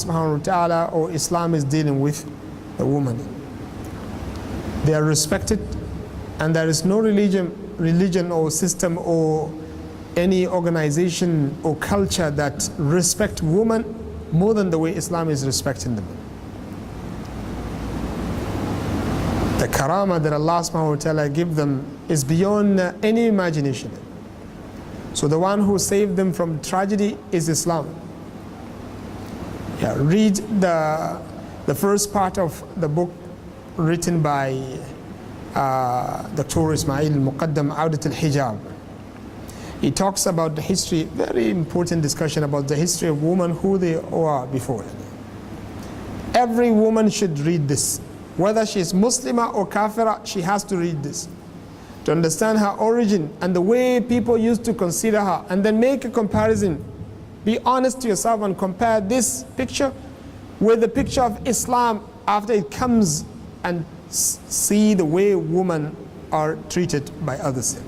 subhanahu wa ta'ala or Islam is dealing with the woman. They are respected, and there is no religion or system or any organization or culture that respect women more than the way Islam is respecting them. The karama that Allah subhanahu wa ta'ala give them is beyond any imagination. So the one who saved them from tragedy is Islam. Yeah, read the first part of the book written by Dr. Ismail Muqaddam Audat al-Hijab. He talks about the history, very important discussion about the history of women, who they were before. Every woman should read this. Whether she is Muslima or Kafira, she has to read this to understand her origin and the way people used to consider her, and then make a comparison. Be honest to yourself and compare this picture with the picture of Islam after it comes, and see the way women are treated by others.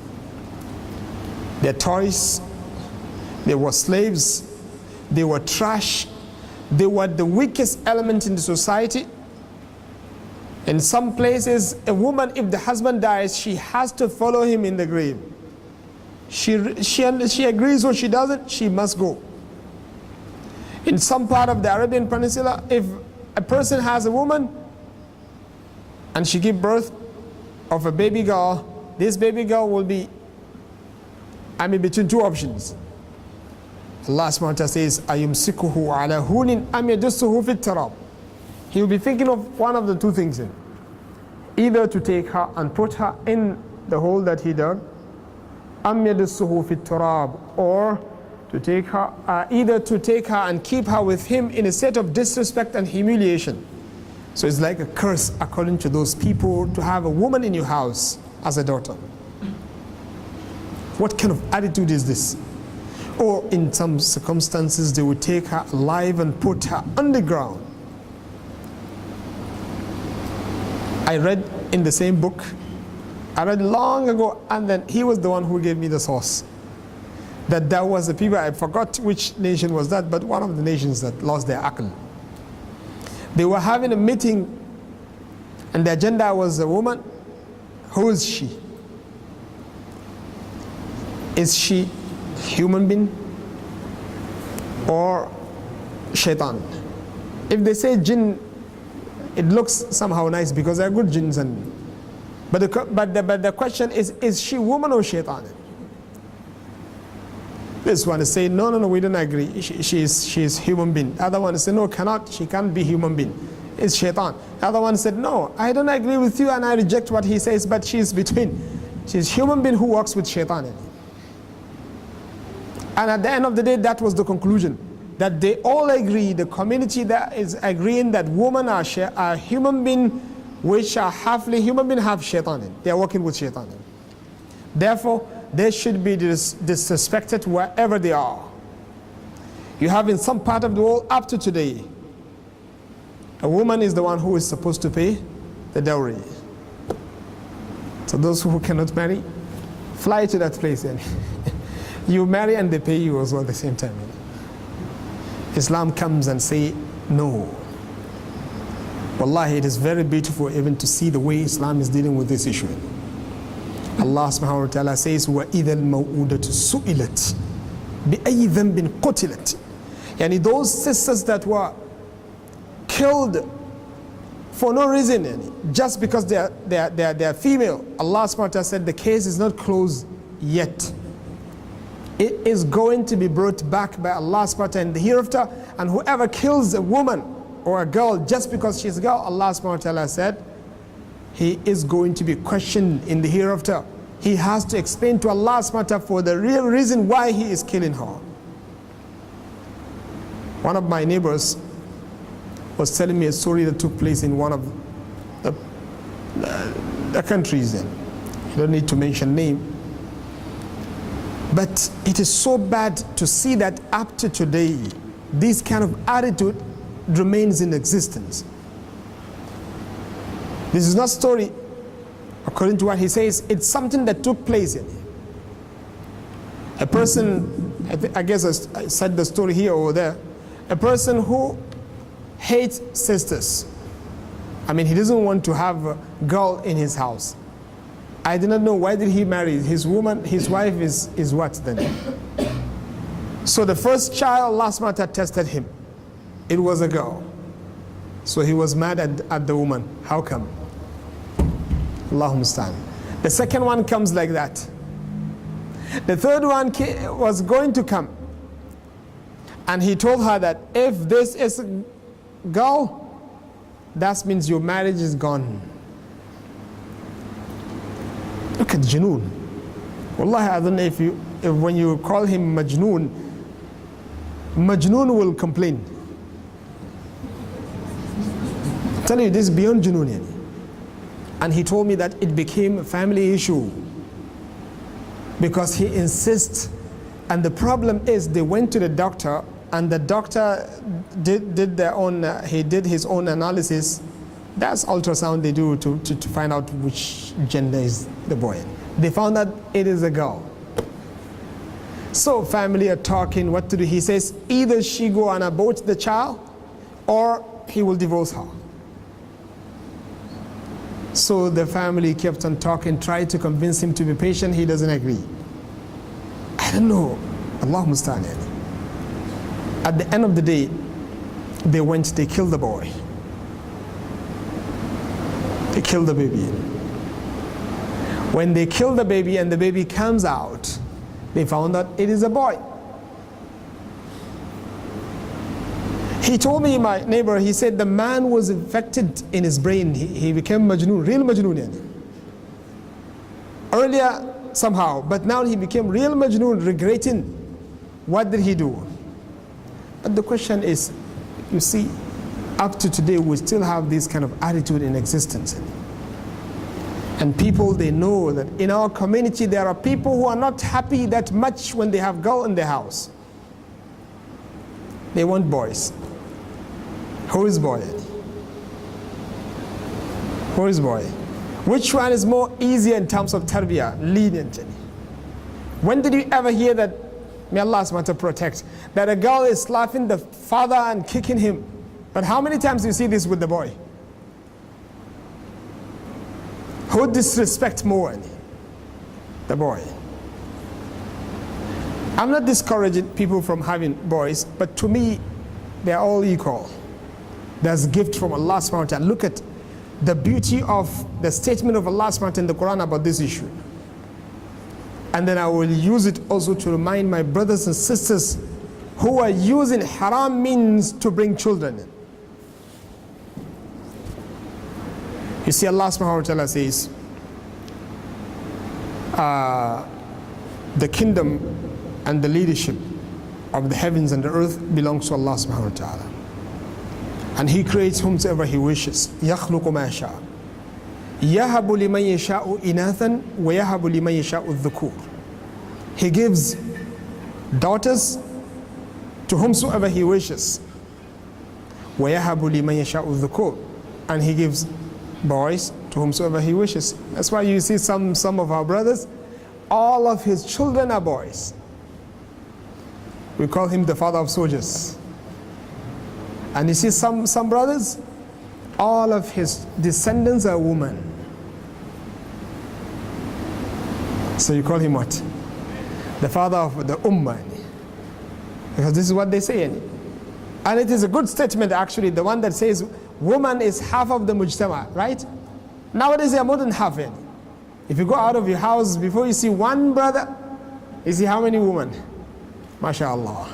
They're toys, they were slaves, they were trash, they were the weakest element in the society. In some places, a woman, if the husband dies, she has to follow him in the grave. She agrees or she doesn't, she must go. In some part of the Arabian Peninsula, if a person has a woman and she gives birth of a baby girl, this baby girl will be, between two options. Allah subhanahu wa ta'ala says, أَيُمْسِكُهُ عَلَى هُونٍ أَمْ يَدُسُّهُ فِي التَّرَابِ. He will be thinking of one of the two things in. Either to take her and put her in the hole that he dug, أَمْ يَدُسُّهُ فِي التَّرَابِ, or to take her, either to take her and keep her with him in a state of disrespect and humiliation. So it's like a curse according to those people to have a woman in your house as a daughter. What kind of attitude is this? Or in some circumstances they would take her alive and put her underground. I read in the same book, I read long ago, and then he was the one who gave me the source. That there was a people, I forgot which nation was that, but one of the nations that lost their aql. They were having a meeting, and the agenda was a woman. Who is she? Is she human being or shaitan? If they say jinn, it looks somehow nice because they are good jinns, but the question is she woman or shaitan? This one is saying, no, we don't agree. She is human being. The other one is saying, no, she can't be human being. It's shaitan. The other one said, no, I don't agree with you and I reject what he says, but she's between. She's human being who works with shaitan. And at the end of the day, that was the conclusion. That they all agree, the community that is agreeing that women are human being, which are halfly human being, half shaitan. They are working with shaitan. Therefore, they should be disrespected wherever they are. You have in some part of the world up to today, a woman is the one who is supposed to pay the dowry. So those who cannot marry, fly to that place. You marry and they pay you as well at the same time. Islam comes and say no. Wallahi, it is very beautiful even to see the way Islam is dealing with this issue. Allah subhanahu wa ta'ala says, وَإِذَا الْمَوْءُودَةُ سُئِلَتْ بِأَيِّ ذَنْبٍ قُتِلَتْ. Yani those sisters that were killed for no reason, just because they are female, Allah subhanahu wa ta'ala said the case is not closed yet. It is going to be brought back by Allah subhanahu wa ta'ala in the hereafter, and whoever kills a woman or a girl just because she's a girl, Allah subhanahu wa ta'ala said, he is going to be questioned in the hereafter. He has to explain to Allah subhanahu wa ta'ala for the real reason why he is killing her. One of my neighbors was telling me a story that took place in one of the countries. You don't need to mention name. But it is so bad to see that up to today, this kind of attitude remains in existence. This is not a story, according to what he says, it's something that took place in a person, I guess I said the story here or there, a person who hates sisters. I mean, he doesn't want to have a girl in his house. I do not know, why did he marry? His wife is what then? So the first child last month had tested him. It was a girl. So he was mad at the woman. How come? Allahumma stan. The second one comes like that. The third one was going to come. And he told her that if this is a girl, that means your marriage is gone. Look at Janoon. Wallahi, I don't know if when you call him Majnoon, Majnoon will complain. I tell you, this is beyond Janoon. And he told me that it became a family issue because he insists. And the problem is, they went to the doctor, and the doctor did his own analysis. That's ultrasound they do to find out which gender is the boy. They found that it is a girl. So family are talking what to do. He says either she go and abort the child, or he will divorce her. So the family kept on talking, tried to convince him to be patient. He doesn't agree. I don't know. Allah musta'an. At the end of the day, they killed the boy. They killed the baby. When they killed the baby and the baby comes out, they found that it is a boy. He told me, my neighbor, he said the man was infected in his brain. He became Majnoon, real Majnoon. Earlier, somehow, but now he became real Majnoon, regretting. What did he do? But the question is, you see, up to today, we still have this kind of attitude in existence. And people, they know that in our community, there are people who are not happy that much when they have girl in their house. They want boys. Who is boy? Who is boy? Which one is more easier in terms of tarbiyah, lenient? When did you ever hear that, may Allah subhanahu wa ta'ala protect, that a girl is slapping the father and kicking him? But how many times do you see this with the boy? Who disrespects more? The boy. I'm not discouraging people from having boys, but to me, they're all equal. There's a gift from Allah subhanahu wa ta'ala. Look at the beauty of the statement of Allah subhanahu wa ta'ala in the Quran about this issue. And then I will use it also to remind my brothers and sisters who are using haram means to bring children. You see, Allah subhanahu wa ta'ala says, the kingdom and the leadership of the heavens and the earth belongs to Allah subhanahu wa ta'ala. And He creates whomsoever He wishes. يَخْلُقُ مَا يَشَاءُ يَهَبُ لِمَنْ يَشَاءُ إِنَاثًا وَيَهَبُ لِمَنْ يَشَاءُ الذُّكُورِ. He gives daughters to whomsoever He wishes. وَيَهَبُ لِمَنْ يَشَاءُ الذُّكُورِ. And He gives boys to whomsoever He wishes. That's why you see some of our brothers, all of his children are boys. We call him the father of soldiers. And you see some brothers, all of his descendants are women. So you call him what? The father of the ummah. Because this is what they say. And it is a good statement actually, the one that says woman is half of the mujtama, right? Nowadays they are more than half. If you go out of your house, before you see one brother, you see how many women? MashaAllah.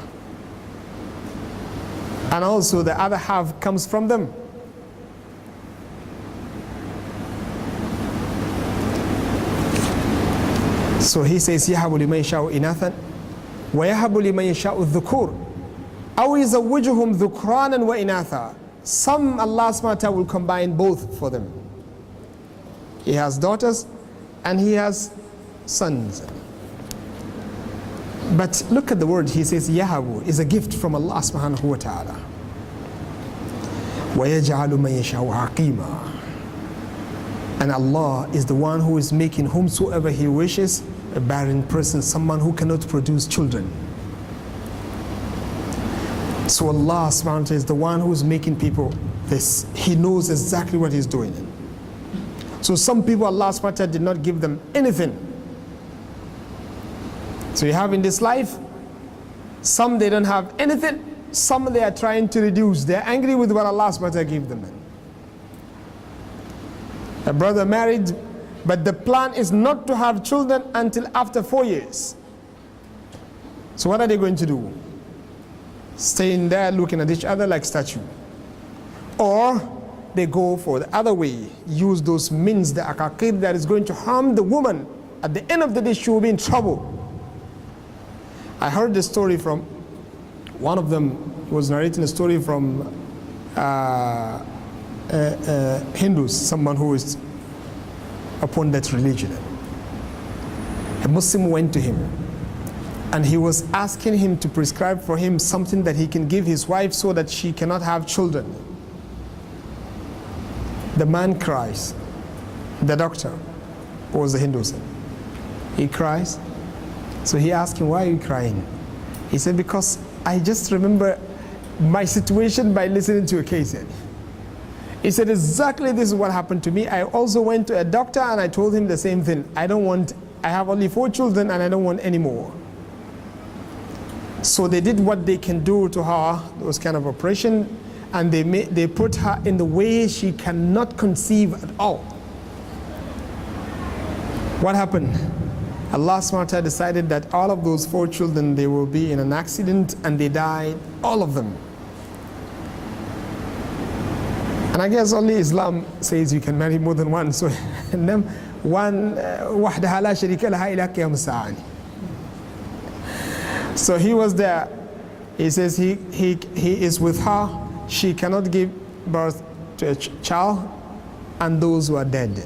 And also the other half comes from them. So he says, يَهَبُ لِمَنْ يَشَاءُ إِنَاثًا وَيَهَبُ لِمَنْ يَشَاءُ الذُّكُورِ أَوْ يَزَوِّجُهُمْ ذُكْرَانًا وَإِنَاثًا. Some Allah subhanahu wa ta'ala will combine both for them. He has daughters and He has sons. But look at the word, He says Yahabu is a gift from Allah subhanahu wa ta'ala. وَيَجْعَلُ مَنْ يَشَاءُ عَقِيمًا. And Allah is the one who is making whomsoever He wishes a barren person, someone who cannot produce children. So Allah subhanahu wa ta'ala is the one who's making people this. He knows exactly what He's doing. So some people, Allah subhanahu wa ta'ala did not give them anything. So you have in this life, some they don't have anything, some they are trying to reduce. They are angry with what Allah subhanahu wa ta'ala gave them. A brother married, but the plan is not to have children until after 4 years. So what are they going to do? Staying there looking at each other like statue. Or they go for the other way, use those means, the akakid that is going to harm the woman. At the end of the day, she will be in trouble. I heard the story from one of them. Was narrating a story from Hindus, someone who is upon that religion. A Muslim went to him and he was asking him to prescribe for him something that he can give his wife so that she cannot have children. The man cries. The doctor, who was the Hindu, he cries. So he asked him, why are you crying? He said, because I just remember my situation by listening to a case. He said, exactly this is what happened to me. I also went to a doctor and I told him the same thing. I have only 4 children and I don't want any more. So they did what they can do to her, those kind of operation, and they put her in the way she cannot conceive at all. What happened? Allah subhanahu wa ta'ala decided that all of those 4 children, they will be in an accident and they died, all of them. And I guess only Islam says you can marry more than one. So one وحدها لا شريك لها إلى قيام الساعة. So he was there. He says he is with her. She cannot give birth to a child, and those who are dead.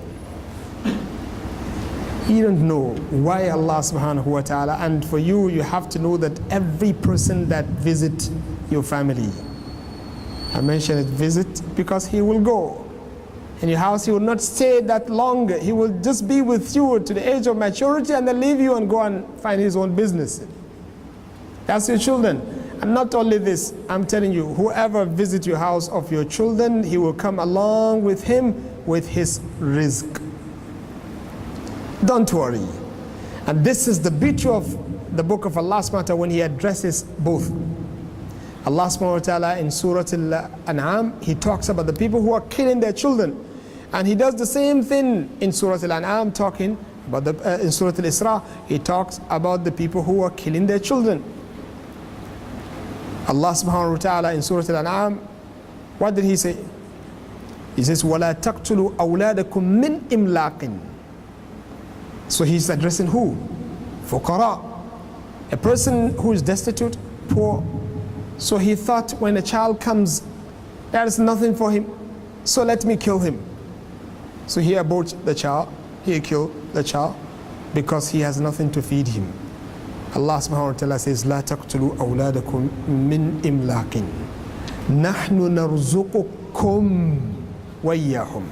You don't know why Allah subhanahu wa ta'ala, and for you, you have to know that every person that visits your family, I mentioned it, visit, because he will go. In your house, he will not stay that long. He will just be with you to the age of maturity and then leave you and go and find his own business. That's your children. And not only this, I'm telling you, whoever visits your house of your children, he will come along with him with his rizq. Don't worry. And this is the beauty of the book of Allah subhanahu wa ta'ala when He addresses both. Allah subhanahu wa ta'ala in Surah Al-An'am, He talks about the people who are killing their children. And He does the same thing in Surah Al-An'am, talking about in Surah Al-Isra, He talks about the people who are killing their children. Allah subhanahu wa ta'ala in Surah Al-An'am, what did He say? He says, وَلَا تَقْتُلُوا أَوْلَادَكُم مِّنْ إِمْلَاقٍ. So He's addressing who? Fuqara. A person who is destitute, poor. So he thought when a child comes, there is nothing for him, so let me kill him. So he aborted the child, he killed the child because he has nothing to feed him. Allah subhanahu wa ta'ala says, لا تقتلوا أولادكم من إملاق نحن نرزقكم وإياهم.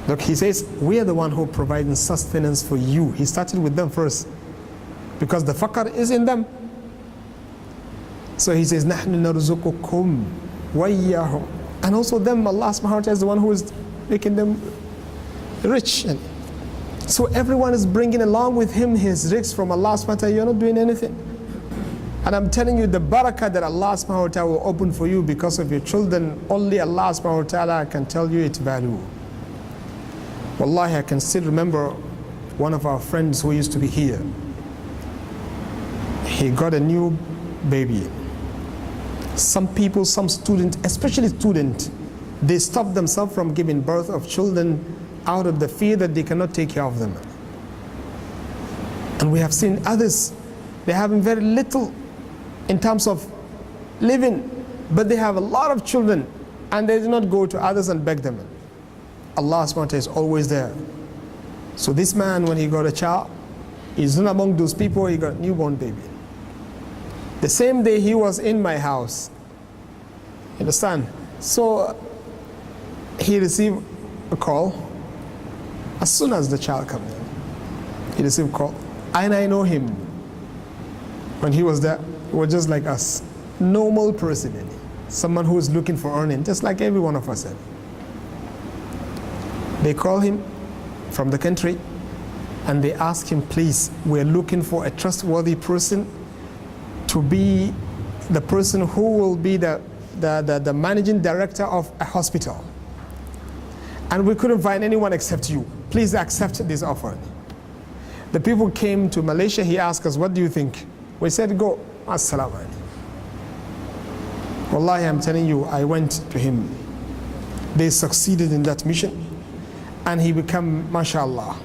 Look, He says, we are the one who providing sustenance for you. He started with them first because the faqr is in them. So He says, نحن نرزقكم وإياهم. And also them, Allah subhanahu wa ta'ala is the one who is making them rich. And so everyone is bringing along with him his rizq from Allah subhanahu wa ta'ala. You're not doing anything. And I'm telling you, the barakah that Allah subhanahu wa ta'ala will open for you because of your children, only Allah subhanahu wa ta'ala can tell you its value. Wallahi, I can still remember one of our friends who used to be here. He got a new baby. Some people, some students, especially students, they stop themselves from giving birth of children out of the fear that they cannot take care of them. And we have seen others, they have very little in terms of living, but they have a lot of children and they do not go to others and beg them. Allah subhanahu wa ta'ala is always there. So this man, when he got a child, he's not among those people, he got a newborn baby. The same day he was in my house. You understand? So he received a call. As soon as the child came in, he received a call. And I know him. When he was there, he was just like us. normal person, someone who is looking for earning, just like every one of us. They call him from the country and they ask him, please, we're looking for a trustworthy person to be the person who will be the managing director of a hospital. And we couldn't find anyone except you. Please accept this offer. The people came to Malaysia, he asked us, what do you think? We said, go, as-salamu alaykum. Wallahi, I'm telling you, I went to him. They succeeded in that mission. And he became, mashallah,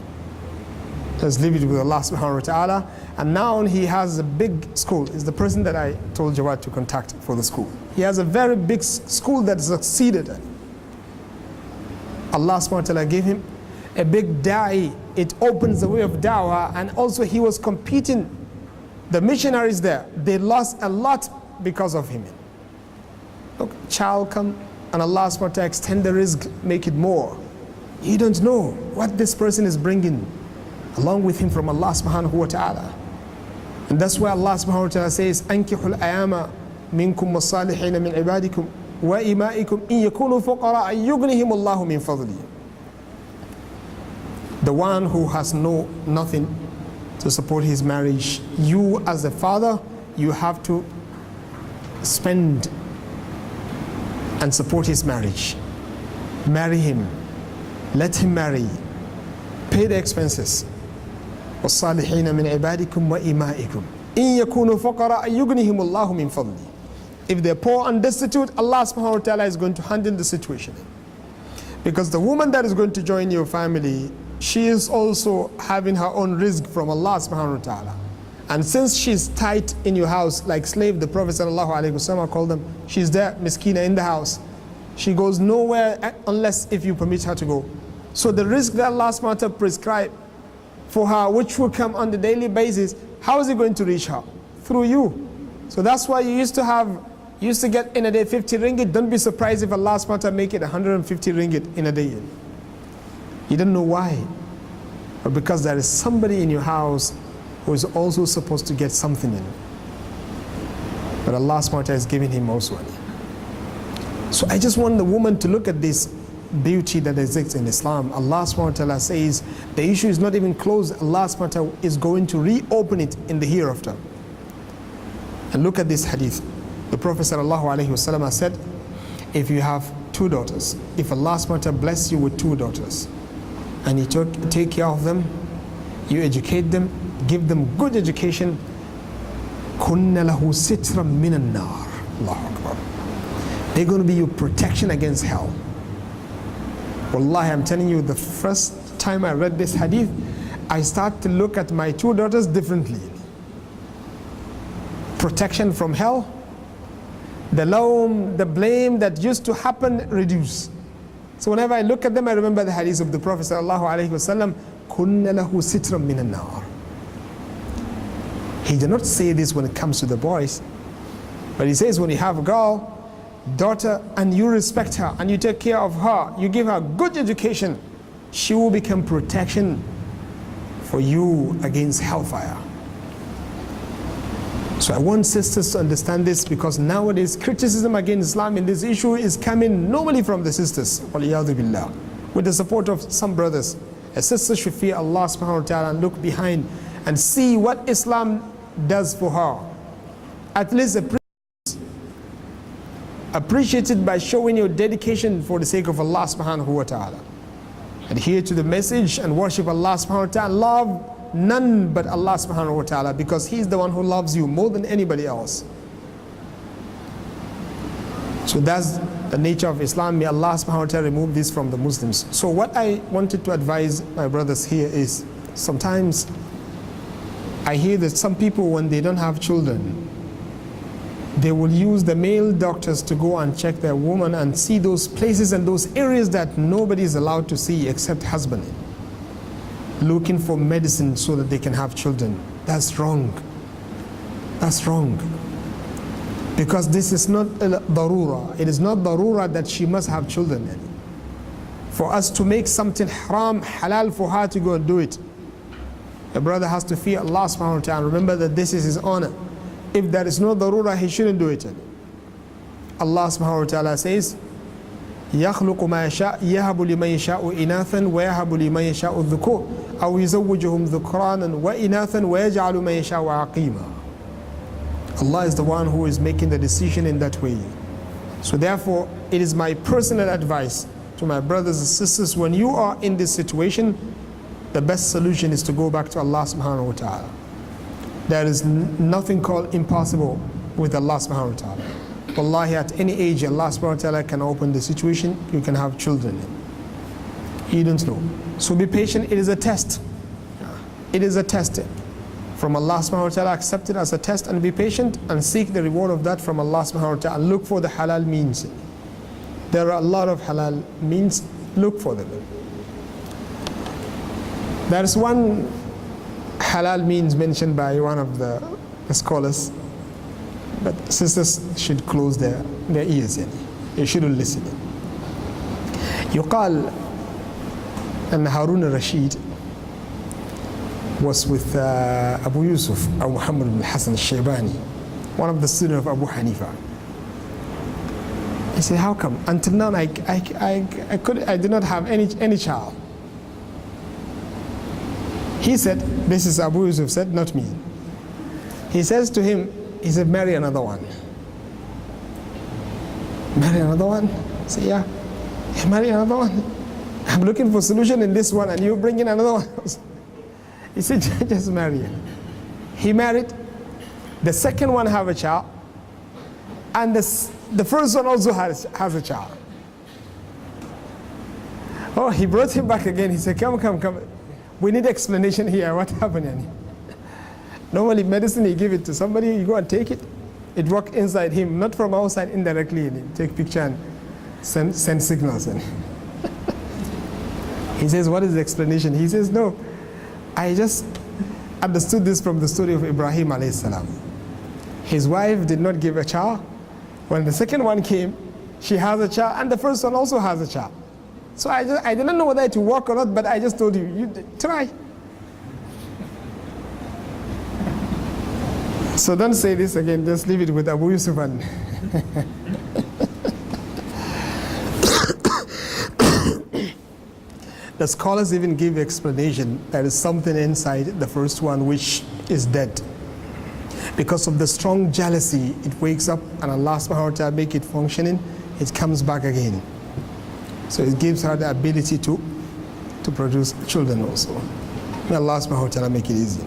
has lived with Allah subhanahu wa ta'ala. And now he has a big school. He's the person that I told Jawad to contact for the school. He has a very big school that succeeded. Allah subhanahu wa ta'ala gave him a big da'i. It opens the way of da'wah. And also he was competing. The missionaries there, they lost a lot because of him. Look, child come and Allah subhanahu wa ta'ala extend the rizq, make it more. You don't know what this person is bringing along with him from Allah subhanahu wa ta'ala. And that's why Allah subhanahu wa ta'ala says, أَنْكِحُ الْأَيَامَ مِنْكُمْ وَالصَّالِحِينَ مِنْ عِبَادِكُمْ وَإِمَائِكُمْ إِنْ يَكُونُوا فُقَرَاءَ يُغْنِهِمُ اللَّهُ مِنْ فَضْلِهِ. The one who has nothing to support his marriage, you as a father, you have to spend and support his marriage. Marry him. Let him marry. Pay the expenses. وَالصَّالِحِينَ مِنْ عِبَادِكُمْ وَإِمَائِكُمْ إِنْ يَكُونُوا فَقَرَاءَ يُغْنِهِمُ اللَّهُ مِنْ فَضْلِهِ. If they're poor and destitute, Allah subhanahu wa ta'ala is going to handle the situation. Because the woman that is going to join your family, she is also having her own rizq from Allah subhanahu wa ta'ala. And since she's tight in your house, like slave, the Prophet sallallahu alaihi wasallam called them, she's there, miskina, in the house. She goes nowhere unless if you permit her to go. So the risk that Allah subhanahu wa ta'ala prescribed for her, which will come on the daily basis, how is it going to reach her? Through you. So that's why you used to get in a day 50 ringgit. Don't be surprised if Allah subhanahu wa ta'ala make it 150 ringgit in a day. You don't know why. But because there is somebody in your house who is also supposed to get something in. But Allah subhanahu wa ta'ala is giving him also. So I just want the woman to look at this beauty that exists in Islam. Allah subhanahu wa ta'ala says the issue is not even closed. Allah subhanahu wa ta'ala is going to reopen it in the hereafter. And look at this hadith. The Prophet sallallahu alaihi wasallam said, if you have 2 daughters, if Allah subhanahu wa ta'ala bless you with 2 daughters, and you take care of them, you educate them, give them good education, كُنَّ لَهُ سِتْرًا مِنَ النَّارِ. Allahu Akbar. They're going to be your protection against hell. Wallahi, I'm telling you, the first time I read this hadith, I start to look at my 2 daughters differently. Protection from hell, the lawm, the blame that used to happen, reduce. So whenever I look at them, I remember the hadith of the Prophet sallallahu alaihi wasallam, كُنَّ لَهُ سِتْرًا مِنَ النَّارِ. He did not say this when it comes to the boys, but he says when you have a girl, daughter, and you respect her, and you take care of her, you give her good education, she will become protection for you against hellfire. So I want sisters to understand this, because nowadays criticism against Islam in this issue is coming normally from the sisters, waliyadu billah, with the support of some brothers. A sister should fear Allah subhanahu wa ta'ala and look behind and see what Islam does for her. At least appreciate it by showing your dedication for the sake of Allah subhanahu wa ta'ala. Adhere to the message and worship Allah subhanahu wa ta'ala. Love none but Allah subhanahu wa ta'ala, because He is the one who loves you more than anybody else. So that's the nature of Islam. May Allah subhanahu wa ta'ala remove this from the Muslims. So what I wanted to advise my brothers here is, sometimes I hear that some people, when they don't have children, they will use the male doctors to go and check their woman and see those places and those areas that nobody is allowed to see except husband, looking for medicine so that they can have children. That's wrong. That's wrong. Because this is not darura. It is not darura that she must have children. For us to make something haram, halal for her to go and do it, a brother has to fear Allah subhanahu wa ta'ala. Remember that this is his honor. If there is no darura, he shouldn't do it. Allah subhanahu wa ta'ala says, يخلق ما يشاء يهب لمن يشاء إناثا ويهب لمن يشاء الذكور أو يزوجهم ذكرانا وإناثا ويجعل من يشاء عقيما. Allah is the one who is making the decision in that way. So therefore, it is my personal advice to my brothers and sisters, when you are in this situation, the best solution is to go back to Allah subhanahu wa ta'ala. There is nothing called impossible with Allah subhanahu wa ta'ala. Wallahi, at any age, Allah subhanahu wa ta'ala can open the situation, you can have children. You don't know. So be patient, it is a test. It is a test from Allah subhanahu wa ta'ala. Accept it as a test and be patient and seek the reward of that from Allah subhanahu wa ta'ala. Look for the halal means. There are a lot of halal means, look for them. There is one halal means mentioned by one of the scholars, but sisters should close their ears. You shouldn't listen. يقال أن هارون الرشيد was with Abu Yusuf or Muhammad ibn Hassan al-Shaybani, one of the students of Abu Hanifa. He said, how come? Until now I did not have any child. He said, this is Abu Yusuf said, not me. He says to him, he said, marry another one. Marry another one? I said, yeah, marry another one. I'm looking for a solution in this one and you bring in another one. He said, just marry her. He married. The second one have a child. And the first one also has a child. Oh, he brought him back again. He said, come. We need explanation here. What happened? Normally medicine, you give it to somebody, you go and take it. It works inside him, not from outside, indirectly. Take picture and send signals. He says, what is the explanation? He says, no, I just understood this from the story of Ibrahim alayhi salam. His wife did not give a child. When the second one came, she has a child, and the first one also has a child. So I didn't know whether it will work or not, but I just told you try. So don't say this again, just leave it with Abu Yusuf. And the scholars even give explanation. There is something inside the first one which is dead. Because of the strong jealousy, it wakes up and Allah subhanahu wa ta'ala make it functioning, it comes back again. So it gives her the ability to produce children also. May Allah subhanahu wa ta'ala make it easy.